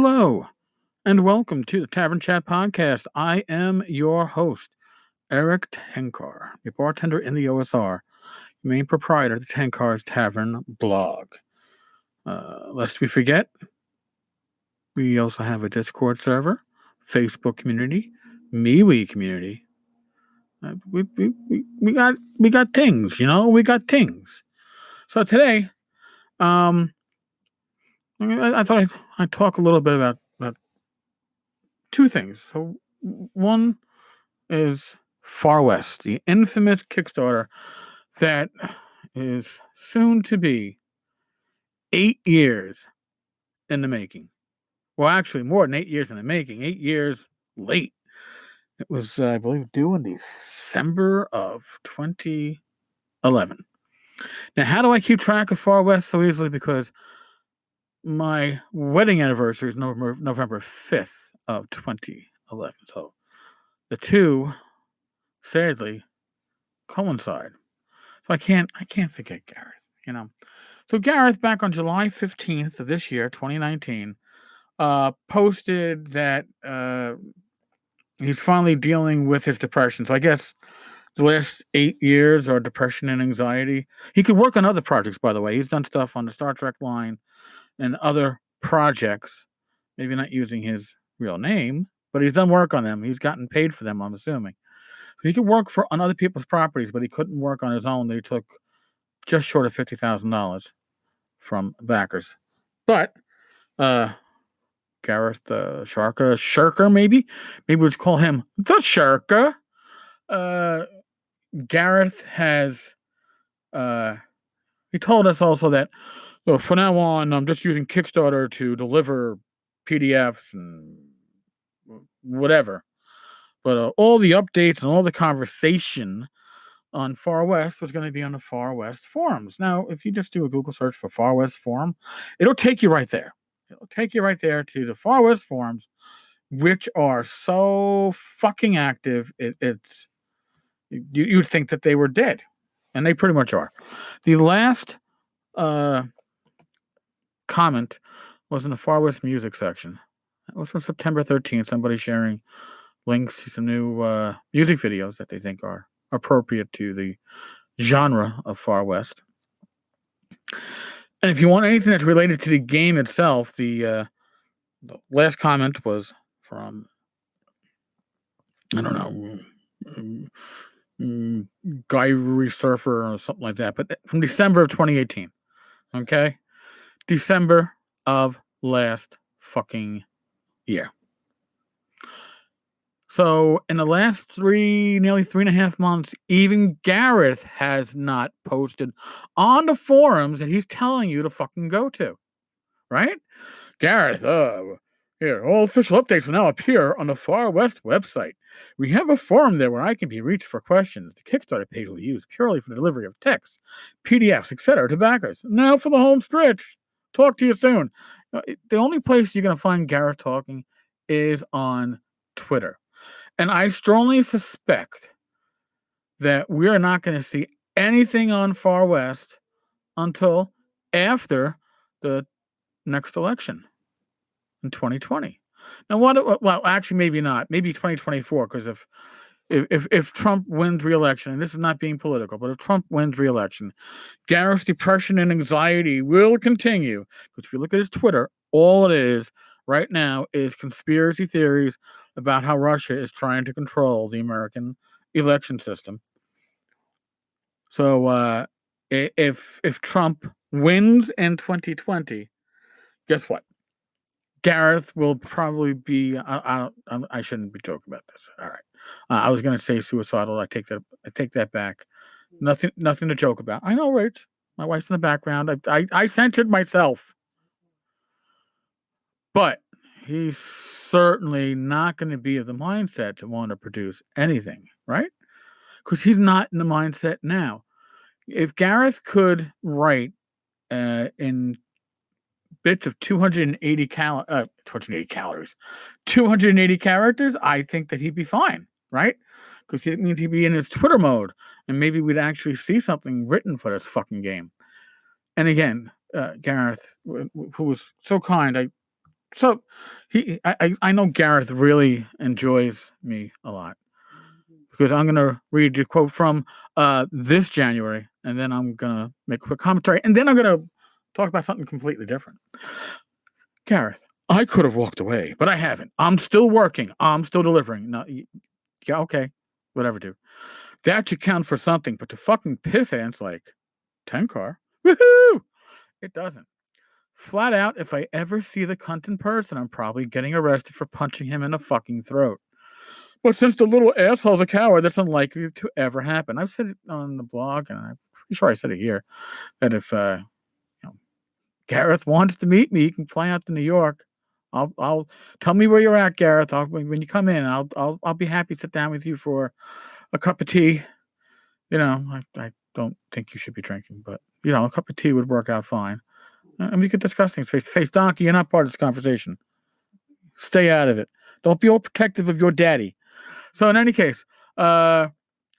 Hello, and welcome to the Tavern Chat Podcast. I am your host, Eric Tenkar, a bartender in the OSR, main proprietor of the Tenkar's Tavern blog. Lest we forget, we also have a Discord server, Facebook community, MeWe community. We got things, we got things. So today, I thought I'd talk a little bit about two things. So one is Farwest, the infamous Kickstarter that is soon to be 8 years in the making. Well, actually, more than 8 years in the making, 8 years late. It was, I believe, due in December of 2011. Now, how do I keep track of Farwest so easily? Because my wedding anniversary is November 5th of 2011. So the two, sadly, coincide. So I can't forget Gareth, So Gareth, back on July 15th of this year, 2019, posted that he's finally dealing with his depression. So I guess the last 8 years are depression and anxiety. He could work on other projects, by the way. He's done stuff on the Star Trek line and other projects, maybe not using his real name, but he's done work on them. He's gotten paid for them, I'm assuming. So he could work on other people's properties, but he couldn't work on his own. He took just short of $50,000 from backers. But Gareth Shirker, maybe we'll call him the Shirker. Gareth has he told us also that from now on I'm just using Kickstarter to deliver PDFs and whatever. But all the updates and all the conversation on Farwest was going to be on the Farwest forums. Now, if you just do a Google search for Farwest forum, it'll take you right there. It'll take you right there to the Farwest forums, which are so fucking active. You'd think that they were dead, and they pretty much are. The last comment was in the Farwest music section. That was from September 13th. Somebody sharing links to some new music videos that they think are appropriate to the genre of Farwest. And if you want anything that's related to the game itself, the last comment was from, I don't know, Guy Surfer or something like that, but from December of 2018. Okay? December of last fucking year. So in the last nearly 3.5 months, even Gareth has not posted on the forums that he's telling you to fucking go to. Right? Gareth, here, all official updates will now appear on the Farwest website. We have a forum there where I can be reached for questions. The Kickstarter page will be used purely for the delivery of texts, PDFs, etc. to backers. Now for the home stretch. Talk to you soon. The only place you're going to find Gareth talking is on Twitter. And I strongly suspect that we are not going to see anything on Farwest until after the next election in 2020. Now, well, actually, maybe not. Maybe 2024, because if Trump wins re-election, and this is not being political, but if Trump wins re-election, Gareth's depression and anxiety will continue. Because if you look at his Twitter, all it is right now is conspiracy theories about how Russia is trying to control the American election system. So if Trump wins in 2020, guess what? Gareth will probably be. I shouldn't be joking about this. All right, I was going to say suicidal. I take that back. Nothing to joke about. I know, Rach. My wife's in the background. I censored myself. But he's certainly not going to be of the mindset to want to produce anything, right? Because he's not in the mindset now. If Gareth could write in bits of 280 calories, 280 characters, I think that he'd be fine, right? Because it means he'd be in his Twitter mode, and maybe we'd actually see something written for this fucking game. And again, Gareth, who was so kind, So I know Gareth really enjoys me a lot because I'm gonna read a quote from this January, and then I'm gonna make a quick commentary, and then I'm gonna talk about something completely different. Gareth, I could have walked away, but I haven't. I'm still working. I'm still delivering. No, yeah, okay, whatever, dude. That should count for something, but to fucking piss ants like 10 car, woohoo! It doesn't. Flat out, if I ever see the cunt in person, I'm probably getting arrested for punching him in the fucking throat. But since the little asshole's a coward, that's unlikely to ever happen. I've said it on the blog, and I'm pretty sure I said it here, that if Gareth wants to meet me, he can fly out to New York. I'll tell me where you're at, Gareth. When you come in, I'll be happy to sit down with you for a cup of tea. I don't think you should be drinking, but a cup of tea would work out fine. And we could discuss things face to face. Donkey, you're not part of this conversation. Stay out of it. Don't be all protective of your daddy. So in any case, then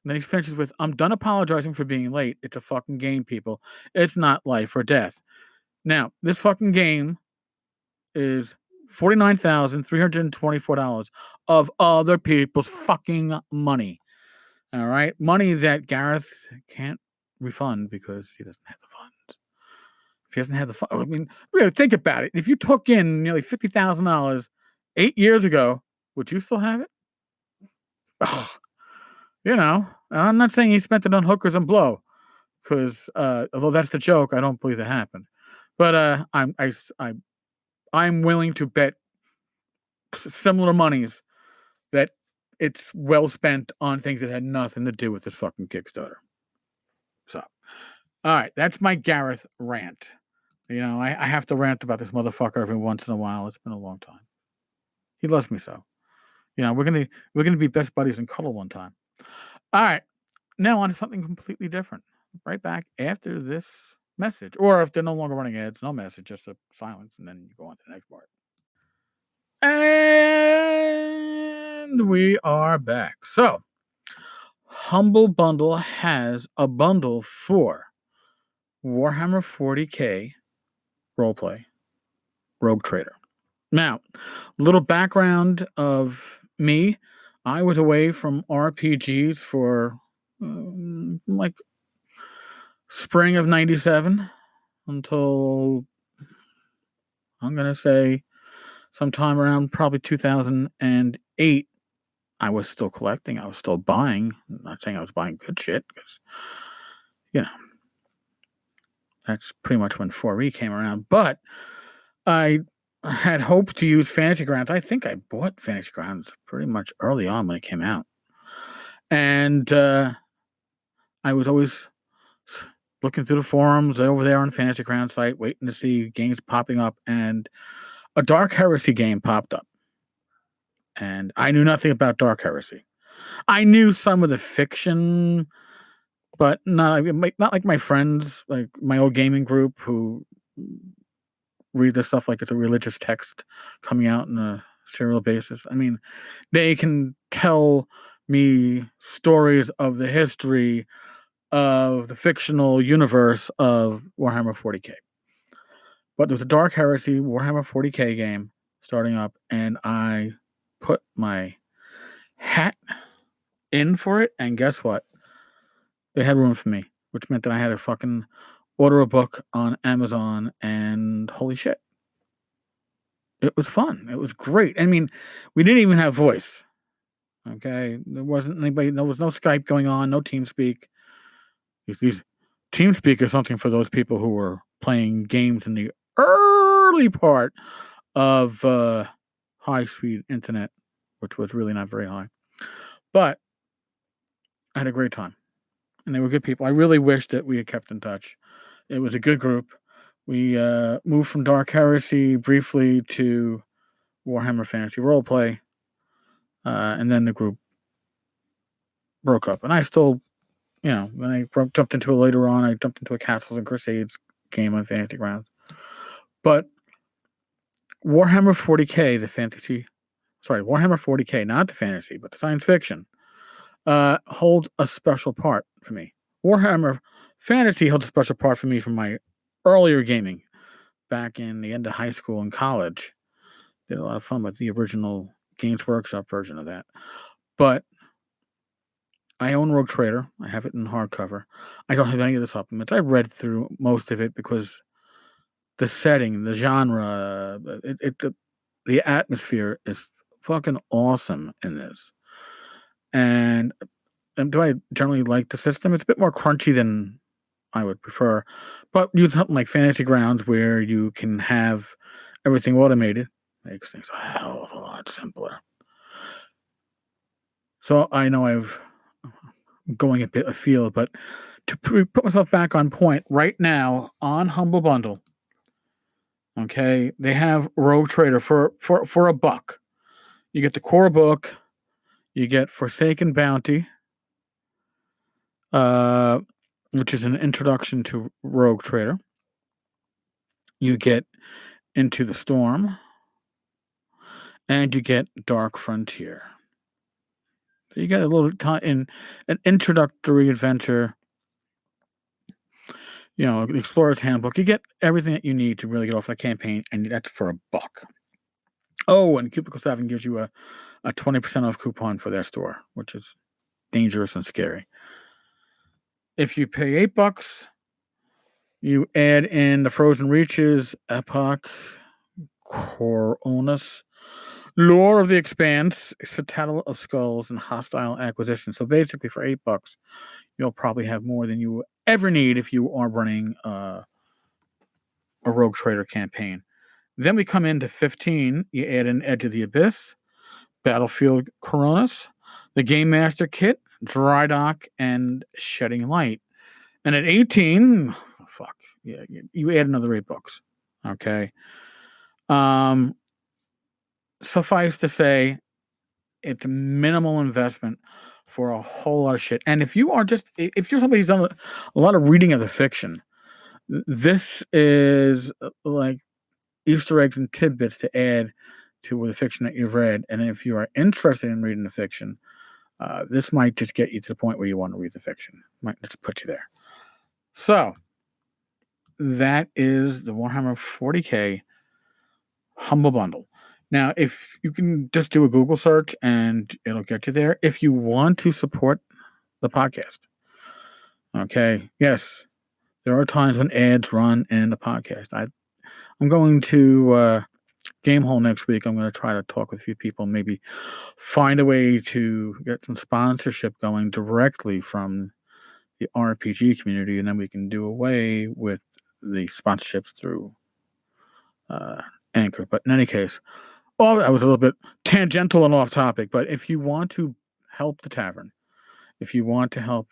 he finishes with, I'm done apologizing for being late. It's a fucking game, people. It's not life or death. Now, this fucking game is $49,324 of other people's fucking money. All right? Money that Gareth can't refund because he doesn't have the funds. If he doesn't have the funds, I mean, really think about it. If you took in nearly $50,000 8 years ago, would you still have it? I'm not saying he spent it on hookers and blow, because although that's the joke, I don't believe it happened. But I'm willing to bet similar monies that it's well spent on things that had nothing to do with this fucking Kickstarter. So, all right, that's my Gareth rant. I have to rant about this motherfucker every once in a while. It's been a long time. He loves me so. We're gonna be best buddies and cuddle one time. All right, now on to something completely different. Right back after this message, or if they're no longer running ads, no message, just a silence, and then you go on to the next part. And we are back. So, Humble Bundle has a bundle for Warhammer 40k Roleplay Rogue Trader. Now, little background of me. I was away from RPGs for like spring of 97 until, I'm going to say, sometime around probably 2008. I was still collecting. I was still buying. I'm not saying I was buying good shit, because, that's pretty much when 4E came around. But I had hoped to use Fantasy Grounds. I think I bought Fantasy Grounds pretty much early on when it came out. And I was always looking through the forums over there on Fantasy Grounds site, waiting to see games popping up. And a Dark Heresy game popped up. And I knew nothing about Dark Heresy. I knew some of the fiction, but not like my friends, like my old gaming group, who read this stuff like it's a religious text coming out on a serial basis. I mean, they can tell me stories of the history of the fictional universe of Warhammer 40k. But there's a Dark Heresy Warhammer 40k game starting up, and I put my hat in for it, and guess what? They had room for me, which meant that I had to fucking order a book on Amazon, and holy shit. It was fun. It was great. I mean, we didn't even have voice. Okay? There wasn't anybody, there was no Skype going on, no TeamSpeak. These TeamSpeak is something for those people who were playing games in the early part of high-speed internet, which was really not very high. But I had a great time. And they were good people. I really wish that we had kept in touch. It was a good group. We moved from Dark Heresy briefly to Warhammer Fantasy Roleplay, and then the group broke up. And I still, when I jumped into it later on, I jumped into a Castles and Crusades game on Fantasy Grounds. But Warhammer 40k, Warhammer 40k, not the fantasy, but the science fiction, holds a special part for me. Warhammer Fantasy holds a special part for me from my earlier gaming back in the end of high school and college. Did a lot of fun with the original Games Workshop version of that. But I own Rogue Trader. I have it in hardcover. I don't have any of the supplements. I read through most of it because the setting, the genre, the atmosphere is fucking awesome in this. And do I generally like the system? It's a bit more crunchy than I would prefer. But use something like Fantasy Grounds where you can have everything automated makes things a hell of a lot simpler. So I know I've going a bit afield, but to put myself back on point, right now on Humble Bundle, okay, they have Rogue Trader for $1. You get the core book, you get Forsaken Bounty, which is an introduction to Rogue Trader. You get Into the Storm, and you get Dark Frontier. So you get a little in an introductory adventure. You know, the Explorer's Handbook. You get everything that you need to really get off the campaign, and that's for $1. Oh, and Cubicle 7 gives you a 20% off coupon for their store, which is dangerous and scary. If you pay $8, you add in the Frozen Reaches, Epoch, Coronis, Lore of the Expanse, Citadel of Skulls, and Hostile Acquisition. So basically, for $8, you'll probably have more than you ever need if you are running a Rogue Trader campaign. Then we come into 15. You add in Edge of the Abyss, Battlefield Coronis, the Game Master Kit, Dry Dock, and Shedding Light. And at 18, you add another $8. Okay. Suffice to say, it's minimal investment for a whole lot of shit. And if you're somebody who's done a lot of reading of the fiction, this is like Easter eggs and tidbits to add to the fiction that you've read. And if you are interested in reading the fiction, this might just get you to the point where you want to read the fiction. Might just put you there. So that is the Warhammer 40k Humble Bundle. Now, if you can just do a Google search and it'll get you there. If you want to support the podcast, okay, yes, there are times when ads run in the podcast. I'm going to Gamehole next week. I'm going to try to talk with a few people, maybe find a way to get some sponsorship going directly from the RPG community, and then we can do away with the sponsorships through Anchor. But in any case, that was a little bit tangential and off topic. But if you want to help the Tavern, if you want to help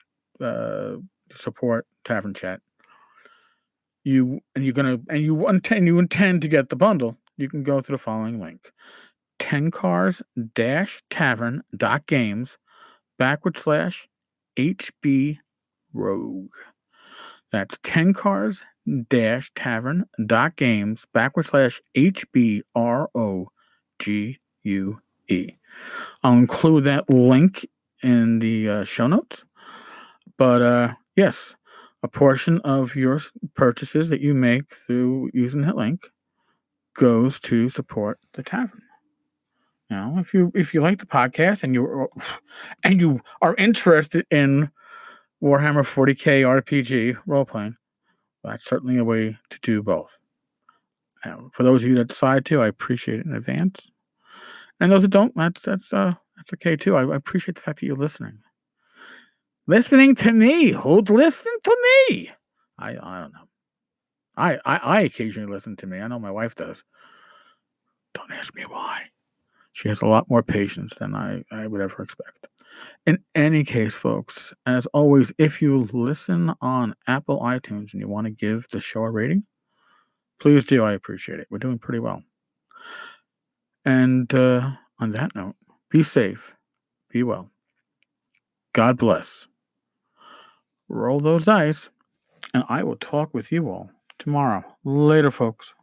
support Tavern Chat, you intend to get the bundle, you can go through the following link: 10cars-tavern.games/HB Rogue. That's 10cars-tavern.games/HBROGUE. I'll include that link in the show notes. But yes, a portion of your purchases that you make through using that link goes to support the Tavern. Now, if you like the podcast and you are interested in Warhammer 40k RPG role-playing, that's certainly a way to do both. Now, for those of you that decide to, I appreciate it in advance. And those that don't, that's okay too. I appreciate the fact that you're listening. Listening to me. Who's listening to me? I don't know. I occasionally listen to me. I know my wife does. Don't ask me why. She has a lot more patience than I would ever expect. In any case, folks, as always, if you listen on Apple iTunes and you want to give the show a rating, please do. I appreciate it. We're doing pretty well. And on that note, be safe, be well. God bless. Roll those dice, and I will talk with you all tomorrow. Later, folks.